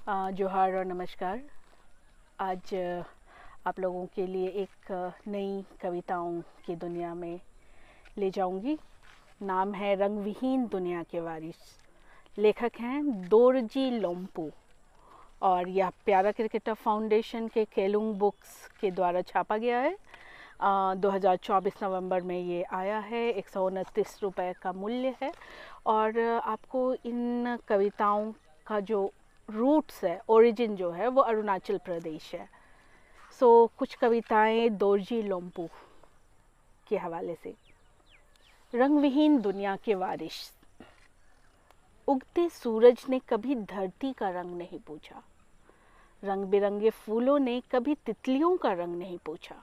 जोहार और नमस्कार। आज आप लोगों के लिए एक नई कविताओं की दुनिया में ले जाऊंगी। नाम है रंगविहीन दुनिया के वारिस। लेखक हैं दोरजी लोम्पू और यह प्यारा क्रिकेटर फाउंडेशन के केलुंग बुक्स के द्वारा छापा गया है। 2024 नवंबर में ये आया है। 129 रुपये का मूल्य है और आपको इन कविताओं का जो रूट्स है, ओरिजिन जो है वो अरुणाचल प्रदेश है। कुछ कविताएं दोरजी लोम्पू के हवाले से। रंगविहीन दुनिया के वारिस। उगते सूरज ने कभी धरती का रंग नहीं पूछा, रंग बिरंगे फूलों ने कभी तितलियों का रंग नहीं पूछा,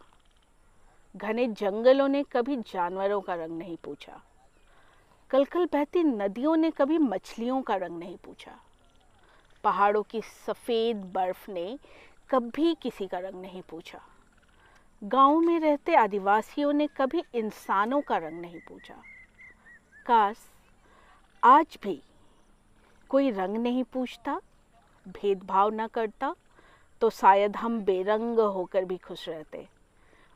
घने जंगलों ने कभी जानवरों का रंग नहीं पूछा, कलकल बहती नदियों ने कभी मछलियों का रंग नहीं पूछा, पहाड़ों की सफ़ेद बर्फ ने कभी किसी का रंग नहीं पूछा, गाँव में रहते आदिवासियों ने कभी इंसानों का रंग नहीं पूछा। काश आज भी कोई रंग नहीं पूछता, भेदभाव न करता, तो शायद हम बेरंग होकर भी खुश रहते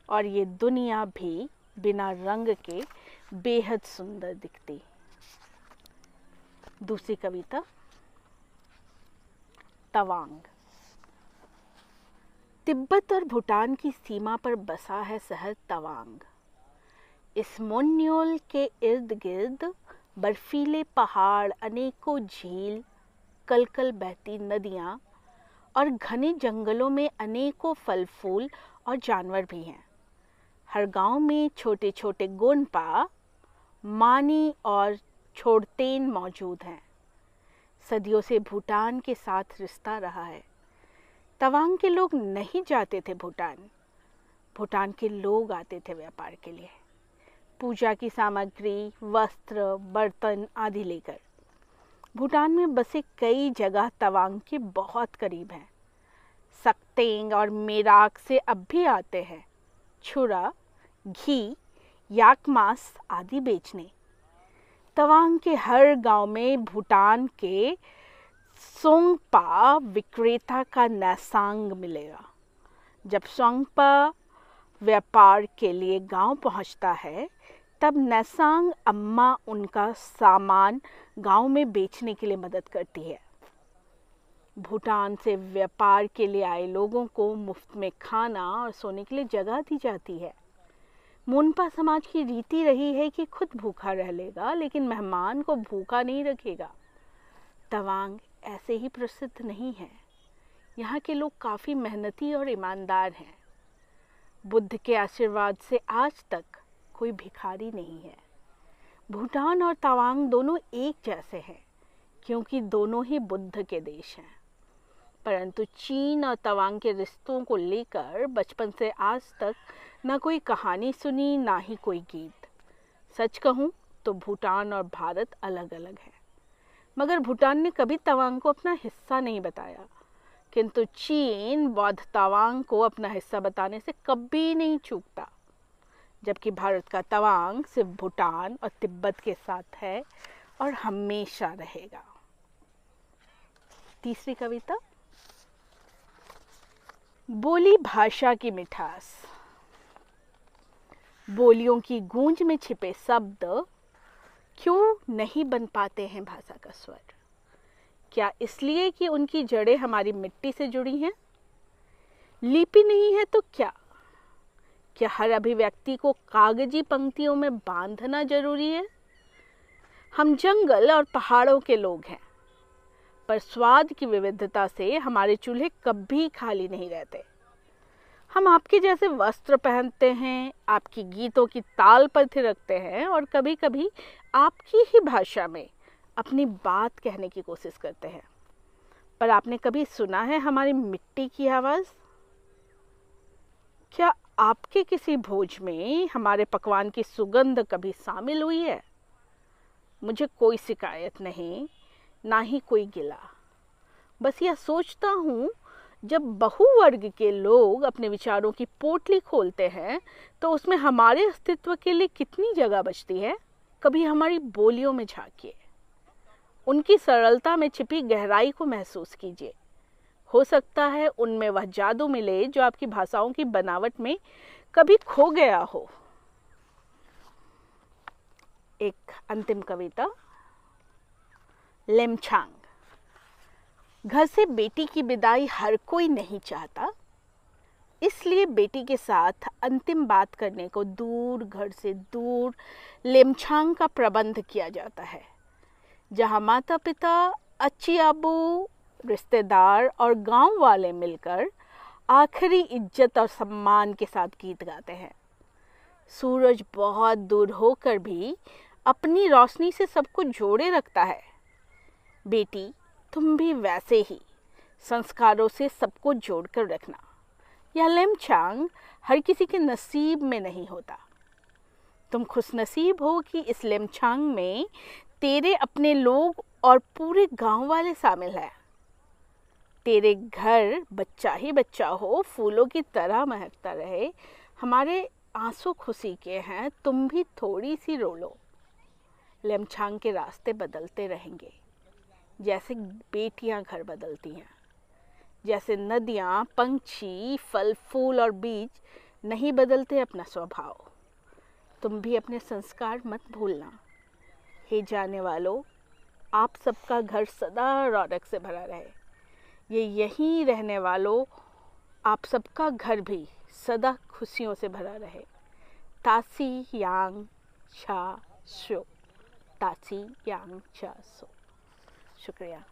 और ये दुनिया भी बिना रंग के बेहद सुंदर दिखती। दूसरी कविता तवांग। तिब्बत और भूटान की सीमा पर बसा है शहर तवांग। इस मोन्योल के इर्द गिर्द बर्फीले पहाड़, अनेकों झील, कलकल बहती नदियाँ और घने जंगलों में अनेकों फल फूल और जानवर भी हैं। हर गांव में छोटे छोटे गोनपा, मानी और छोड़तेन मौजूद हैं। सदियों से भूटान के साथ रिश्ता रहा है। तवांग के लोग नहीं जाते थे भूटान, भूटान के लोग आते थे व्यापार के लिए, पूजा की सामग्री, वस्त्र, बर्तन आदि लेकर। भूटान में बसे कई जगह तवांग के बहुत करीब हैं। सक्तेंग और मेराक से अब भी आते हैं छुरा, घी, याक मांस आदि बेचने। तवांग के हर गांव में भूटान के सोंगपा विक्रेता का नैसांग मिलेगा। जब सोंगपा व्यापार के लिए गांव पहुंचता है तब नैसांग अम्मा उनका सामान गांव में बेचने के लिए मदद करती है। भूटान से व्यापार के लिए आए लोगों को मुफ्त में खाना और सोने के लिए जगह दी जाती है। मोनपा समाज की रीति रही है कि खुद भूखा रह लेगा लेकिन मेहमान को भूखा नहीं रखेगा। तवांग ऐसे ही प्रसिद्ध नहीं है। यहाँ के लोग काफ़ी मेहनती और ईमानदार हैं। बुद्ध के आशीर्वाद से आज तक कोई भिखारी नहीं है। भूटान और तवांग दोनों एक जैसे हैं क्योंकि दोनों ही बुद्ध के देश हैं। परंतु चीन और तवांग के रिश्तों को लेकर बचपन से आज तक ना कोई कहानी सुनी, ना ही कोई गीत। सच कहूँ तो भूटान और भारत अलग अलग है, मगर भूटान ने कभी तवांग को अपना हिस्सा नहीं बताया, किंतु चीन बौद्ध तवांग को अपना हिस्सा बताने से कभी नहीं चूकता। जबकि भारत का तवांग सिर्फ भूटान और तिब्बत के साथ है और हमेशा रहेगा। तीसरी कविता बोली भाषा की मिठास। बोलियों की गूंज में छिपे शब्द क्यों नहीं बन पाते हैं भाषा का स्वर? क्या इसलिए कि उनकी जड़ें हमारी मिट्टी से जुड़ी हैं? लिपि नहीं है तो क्या? क्या हर अभिव्यक्ति को कागजी पंक्तियों में बांधना जरूरी है? हम जंगल और पहाड़ों के लोग हैं, पर स्वाद की विविधता से हमारे चूल्हे कभी खाली नहीं रहते। हम आपके जैसे वस्त्र पहनते हैं, आपकी गीतों की ताल पर थिरकते हैं और कभी कभी आपकी ही भाषा में अपनी बात कहने की कोशिश करते हैं। पर आपने कभी सुना है हमारी मिट्टी की आवाज़? क्या आपके किसी भोज में हमारे पकवान की सुगंध कभी शामिल हुई है? मुझे कोई शिकायत नहीं, ना ही कोई गिला। बस यह सोचता हूँ जब बहुवर्ग के लोग अपने विचारों की पोटली खोलते हैं तो उसमें हमारे अस्तित्व के लिए कितनी जगह बचती है। कभी हमारी बोलियों में झांकिए, उनकी सरलता में छिपी गहराई को महसूस कीजिए। हो सकता है उनमें वह जादू मिले जो आपकी भाषाओं की बनावट में कभी खो गया हो। एक अंतिम कविता। लेमचांग। घर से बेटी की विदाई हर कोई नहीं चाहता, इसलिए बेटी के साथ अंतिम बात करने को दूर, घर से दूर लेमचांग का प्रबंध किया जाता है, जहां माता पिता, अच्छी अबू, रिश्तेदार और गांव वाले मिलकर आखिरी इज्जत और सम्मान के साथ गीत गाते हैं। सूरज बहुत दूर होकर भी अपनी रोशनी से सबको जोड़े रखता है। बेटी, तुम भी वैसे ही संस्कारों से सबको जोड़कर रखना। यह लेमचांग हर किसी के नसीब में नहीं होता। तुम खुशनसीब हो कि इस लेमचांग में तेरे अपने लोग और पूरे गांव वाले शामिल हैं। तेरे घर बच्चा ही बच्चा हो, फूलों की तरह महकता रहे। हमारे आंसू खुशी के हैं, तुम भी थोड़ी सी रो लो। लेमचांग के रास्ते बदलते रहेंगे, जैसे बेटियां घर बदलती हैं। जैसे नदियाँ, पंछी, फल फूल और बीज नहीं बदलते अपना स्वभाव, तुम भी अपने संस्कार मत भूलना। हे जाने वालों, आप सबका घर सदा रौनक से भरा रहे। ये यहीं रहने वालों, आप सबका घर भी सदा खुशियों से भरा रहे। तासी यांग छा शो। तासी यांग छा शो। शुक्रिया।